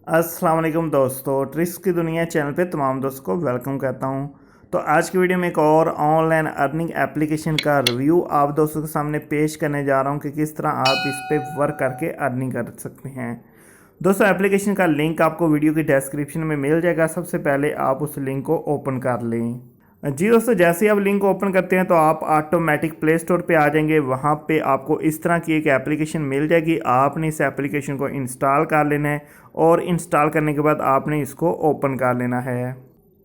अस्सलाम वालेकुम दोस्तों, ट्रिक्स की दुनिया चैनल पे तमाम दोस्तों को वेलकम करता हूं। तो आज की वीडियो में एक और ऑनलाइन अर्निंग एप्लीकेशन का रिव्यू आप दोस्तों के सामने पेश करने जा रहा हूं कि किस तरह आप इस पे वर्क करके अर्निंग कर सकते हैं। दोस्तों, एप्लीकेशन का लिंक आपको वीडियो की डिस्क्रिप्शन में मिल जाएगा। सबसे पहले आप उस लिंक को ओपन कर लें। जी दोस्तों, जैसे ही आप लिंक को ओपन करते हैं तो आप ऑटोमेटिक प्ले स्टोर पे आ जाएंगे। वहाँ पे आपको इस तरह की एक एप्लीकेशन मिल जाएगी। आपने इस एप्लीकेशन को इंस्टॉल कर लेना है और इंस्टॉल करने के बाद आपने इसको ओपन कर लेना है।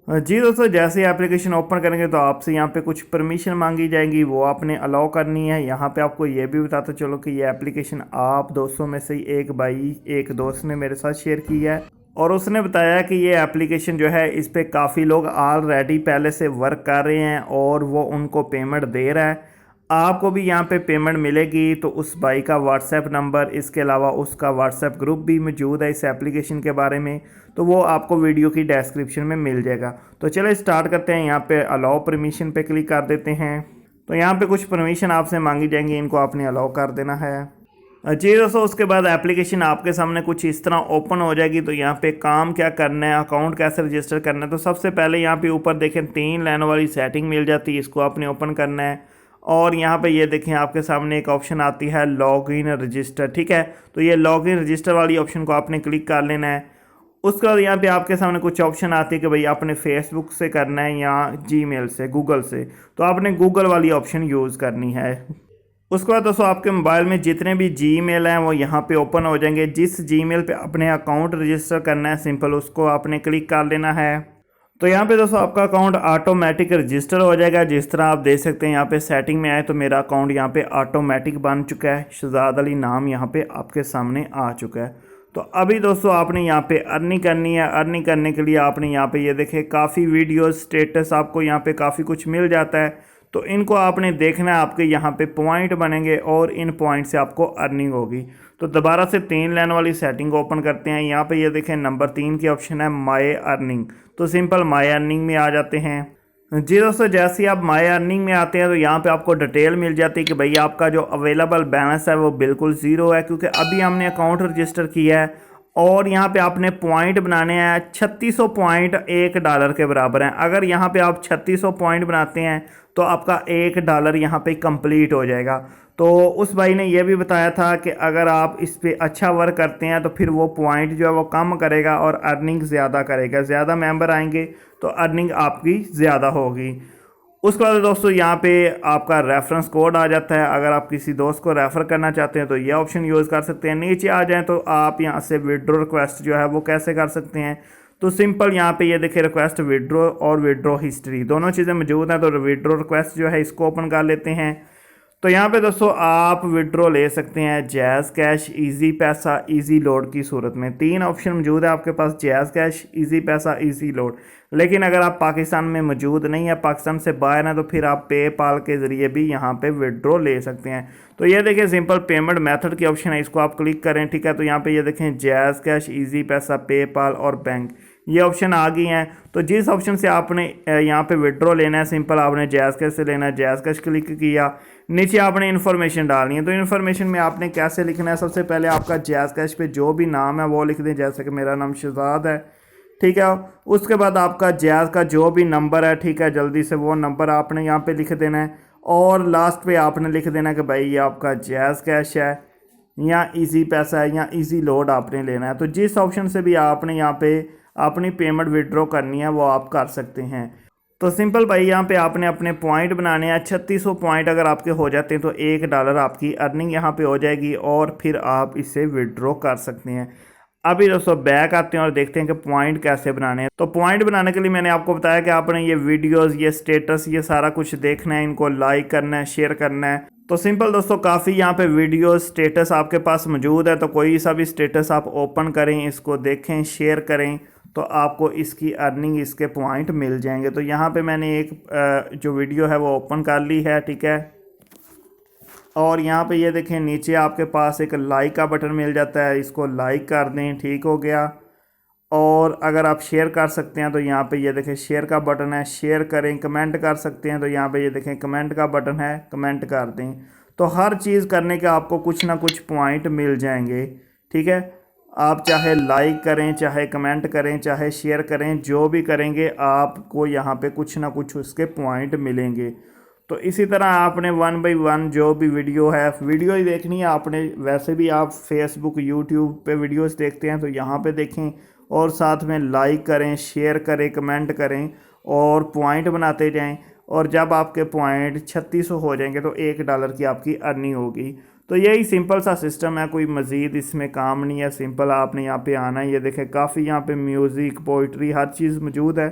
जी दोस्तों, जैसे ही एप्लीकेशन ओपन करेंगे तो आपसे यहाँ पे कुछ परमिशन मांगी जाएंगी, वो आपने अलाउ करनी है। यहाँ पे आपको ये भी बताता चलो कि ये एप्लीकेशन आप दोस्तों में से एक भाई एक दोस्त ने मेरे साथ शेयर की है और उसने बताया कि ये एप्लीकेशन जो है इस पे काफ़ी लोग ऑलरेडी पहले से वर्क कर रहे हैं और वो उनको पेमेंट दे रहा है। आपको भी यहाँ पे पेमेंट मिलेगी। तो उस भाई का व्हाट्सएप नंबर, इसके अलावा उसका व्हाट्सएप ग्रुप भी मौजूद है इस एप्लीकेशन के बारे में, तो वो आपको वीडियो की डिस्क्रिप्शन में मिल जाएगा। तो चलो स्टार्ट करते हैं। यहाँ पे अलाउ परमिशन पे क्लिक कर देते हैं। तो यहाँ पे कुछ परमिशन आपसे मांगी जाएंगी, इनको आपने अलाउ कर देना है। जी दोस्तों, उसके बाद एप्लीकेशन आपके सामने कुछ इस तरह ओपन हो जाएगी। तो यहाँ पे काम क्या करना है, अकाउंट कैसे रजिस्टर करना है, तो सबसे पहले यहाँ पे ऊपर देखें 3 लाइन वाली सेटिंग मिल जाती है, इसको आपने ओपन करना है। और यहाँ पे ये देखें आपके सामने एक ऑप्शन आती है लॉग इन रजिस्टर, ठीक है। तो ये लॉग इन रजिस्टर वाली ऑप्शन को आपने क्लिक कर लेना है। उसके बाद यहाँ पे आपके सामने कुछ ऑप्शन आती है कि भाई आपने फेसबुक से करना है या जीमेल से, गूगल से, तो आपने गूगल वाली ऑप्शन यूज़ करनी है। उसके बाद दोस्तों आपके मोबाइल में जितने भी जीमेल हैं वो यहाँ पे ओपन हो जाएंगे। जिस जीमेल पे अपने अकाउंट रजिस्टर करना है सिंपल उसको आपने क्लिक कर लेना है। तो यहाँ पे दोस्तों आपका अकाउंट ऑटोमेटिक रजिस्टर हो जाएगा। जिस तरह आप देख सकते हैं यहाँ पे सेटिंग में आए तो मेरा अकाउंट यहाँ पे ऑटोमेटिक बन चुका है। शहजाद अली नाम यहाँ पे आपके सामने आ चुका है। तो अभी दोस्तों आपने यहाँ पे अर्निंग करनी है। अर्निंग करने के लिए आपने यहाँ पे ये देखे काफ़ी वीडियोस स्टेटस आपको यहाँ पे काफ़ी कुछ मिल जाता है। तो इनको आपने देखना है, आपके यहाँ पे पॉइंट बनेंगे और इन पॉइंट से आपको अर्निंग होगी। तो दोबारा से 3 लाइन वाली सेटिंग को ओपन करते हैं। यहाँ पे ये देखें नंबर 3 की ऑप्शन है माय अर्निंग, तो सिंपल माय अर्निंग में आ जाते हैं। जी दोस्तों, जैसे ही आप माय अर्निंग में आते हैं तो यहाँ पे आपको डिटेल मिल जाती है कि भाई आपका जो अवेलेबल बैलेंस है वो बिल्कुल ज़ीरो है, क्योंकि अभी हमने अकाउंट रजिस्टर किया है। और यहाँ पे आपने पॉइंट बनाने हैं। 3600 पॉइंट $1 के बराबर हैं। अगर यहाँ पे आप 3600 पॉइंट बनाते हैं तो आपका $1 यहाँ पे कंप्लीट हो जाएगा। तो उस भाई ने यह भी बताया था कि अगर आप इस पे अच्छा वर्क करते हैं तो फिर वो पॉइंट जो है वो कम करेगा और अर्निंग ज़्यादा करेगा। ज़्यादा मेंबर आएंगे तो अर्निंग आपकी ज़्यादा होगी। उसके बाद दोस्तों यहाँ पे आपका रेफरेंस कोड आ जाता है। अगर आप किसी दोस्त को रेफ़र करना चाहते हैं तो ये ऑप्शन यूज़ कर सकते हैं। नीचे आ जाएं तो आप यहाँ से विड्रॉ रिक्वेस्ट जो है वो कैसे कर सकते हैं। तो सिंपल यहाँ पे ये देखिए रिक्वेस्ट विड्रॉ और विड्रॉ हिस्ट्री दोनों चीज़ें मौजूद हैं। तो विड्रॉ रिक्वेस्ट जो है इसको ओपन कर लेते हैं। तो यहाँ पे दोस्तों आप विड्रॉ ले सकते हैं जैज़ कैश, इजी पैसा, इजी लोड की सूरत में। 3 ऑप्शन मौजूद है आपके पास, जैज़ कैश, इजी पैसा, इजी लोड। लेकिन अगर आप पाकिस्तान में मौजूद नहीं है, पाकिस्तान से बाहर हैं, तो फिर आप पेपाल के ज़रिए भी यहाँ पे विड्रॉ ले सकते हैं। तो ये देखें सिंपल पेमेंट मेथड की ऑप्शन है, इसको आप क्लिक करें, ठीक है। तो यहाँ पे ये देखें जैज़ कैश, इजी पैसा, पेपाल और बैंक, ये ऑप्शन आ गई हैं। तो जिस ऑप्शन से आपने यहाँ पे विड्रॉ लेना है सिंपल आपने जैज़ कैश से लेना है, जैज़ कैश क्लिक किया। नीचे आपने इन्फॉर्मेशन डालनी है। तो इन्फॉर्मेशन में आपने कैसे लिखना है, सबसे पहले आपका जैज़ कैश पे जो भी नाम है वो लिख दें, जैसे कि मेरा नाम शहजाद है, ठीक है। उसके बाद आपका जैज़ का जो भी नंबर है, ठीक है, जल्दी से वो नंबर आपने यहाँ पे लिख देना है। और लास्ट पे आपने लिख देना है कि भाई ये आपका जैज़ कैश है या इजी पैसा है या इजी लोड आपने लेना है। तो जिस ऑप्शन से भी आपने यहाँ पे अपनी पेमेंट विड्रॉ करनी है वो आप कर सकते हैं। तो सिंपल भाई यहाँ पे आपने अपने पॉइंट बनाने हैं। 3600 पॉइंट अगर आपके हो जाते हैं तो $1 आपकी अर्निंग यहाँ पे हो जाएगी और फिर आप इसे विड्रॉ कर सकते हैं। अभी दोस्तों बैक आते हैं और देखते हैं कि पॉइंट कैसे बनाने हैं। तो पॉइंट बनाने के लिए मैंने आपको बताया कि आपने ये वीडियोस, ये स्टेटस, ये सारा कुछ देखना है, इनको लाइक करना है, शेयर करना है। तो सिंपल दोस्तों काफ़ी यहाँ पे वीडियो स्टेटस आपके पास मौजूद है। तो कोई सा भी स्टेटस आप ओपन करें, इसको देखें, शेयर करें, तो आपको इसकी अर्निंग, इसके पॉइंट मिल जाएंगे। तो यहाँ पे मैंने एक जो वीडियो है वो ओपन कर ली है, ठीक है। और यहाँ पे ये देखें नीचे आपके पास एक लाइक का बटन मिल जाता है, इसको लाइक कर दें, ठीक हो गया। और अगर आप शेयर कर सकते हैं तो यहाँ पे ये देखें शेयर का बटन है, शेयर करें। कमेंट कर सकते हैं तो यहाँ पे ये देखें कमेंट का बटन है, कमेंट कर दें। तो हर चीज़ करने के आपको कुछ ना कुछ पॉइंट मिल जाएंगे, ठीक है। आप चाहे लाइक करें, चाहे कमेंट करें, चाहे शेयर करें, जो भी करेंगे आपको यहाँ पे कुछ ना कुछ उसके पॉइंट मिलेंगे। तो इसी तरह आपने 1 बाई 1 जो भी वीडियो है, वीडियो ही देखनी है आपने। वैसे भी आप फेसबुक यूट्यूब पे वीडियोस देखते हैं तो यहाँ पे देखें और साथ में लाइक करें, शेयर करें, कमेंट करें और पॉइंट बनाते जाएं। और जब आपके पॉइंट 3600 हो जाएंगे तो $1 की आपकी अर्निंग होगी। तो यही सिंपल सा सिस्टम है, कोई मज़ीद इसमें काम नहीं है। सिंपल आपने यहाँ पे आना है, ये देखें काफ़ी यहाँ पे म्यूज़िक, पोइट्री, हर चीज़ मौजूद है।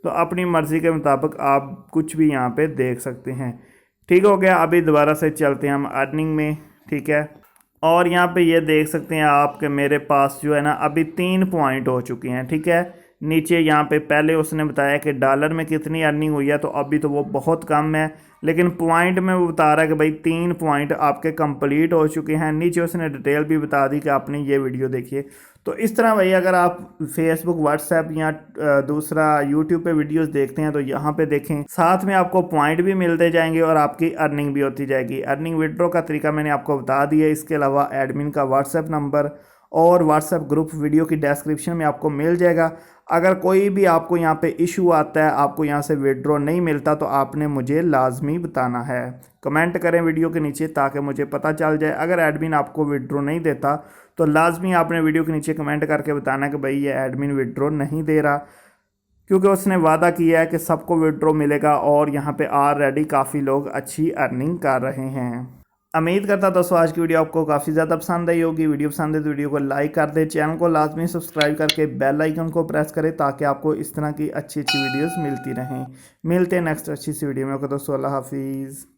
तो अपनी मर्ज़ी के मुताबिक आप कुछ भी यहाँ पे देख सकते हैं। ठीक हो गया। अभी दोबारा से चलते हैं हम अर्निंग में। ठीक है, और यहाँ पे ये देख सकते हैं आप कि मेरे पास जो है ना अभी 3 पॉइंट हो चुके हैं। ठीक है, नीचे यहाँ पे पहले उसने बताया कि डॉलर में कितनी अर्निंग हुई है, तो अभी तो वो बहुत कम है, लेकिन पॉइंट में वो बता रहा है कि भाई 3 पॉइंट आपके कंप्लीट हो चुके हैं। नीचे उसने डिटेल भी बता दी कि आपने ये वीडियो देखिए। तो इस तरह भाई अगर आप फेसबुक, व्हाट्सएप या दूसरा यूट्यूब पे वीडियोस देखते हैं तो यहाँ पे देखें, साथ में आपको पॉइंट भी मिलते जाएंगे और आपकी अर्निंग भी होती जाएगी। अर्निंग विड्रॉ का तरीका मैंने आपको बता दिया। इसके अलावा एडमिन का व्हाट्सएप नंबर और व्हाट्सएप ग्रुप वीडियो की डिस्क्रिप्शन में आपको मिल जाएगा। अगर कोई भी आपको यहाँ पे इशू आता है, आपको यहाँ से विड्रॉ नहीं मिलता, तो आपने मुझे लाजमी बताना है। कमेंट करें वीडियो के नीचे ताकि मुझे पता चल जाए। अगर एडमिन आपको विड्रॉ नहीं देता तो लाजमी आपने वीडियो के नीचे कमेंट करके बताना कि भाई ये एडमिन विड्रॉ नहीं दे रहा, क्योंकि उसने वादा किया है कि सबको विड्रॉ मिलेगा और यहाँ पे ऑलरेडी काफ़ी लोग अच्छी अर्निंग कर रहे हैं। उम्मीद करता दोस्तों आज की वीडियो आपको काफ़ी ज़्यादा पसंद आई होगी। वीडियो पसंद है तो वीडियो को लाइक कर दें, चैनल को लाजमी सब्सक्राइब करके बेल आइकन को प्रेस करें ताकि आपको इस तरह की अच्छी अच्छी वीडियोस मिलती रहें। मिलते हैं नेक्स्ट अच्छी सी वीडियो में। दोस्तों अल्लाह हाफिज़।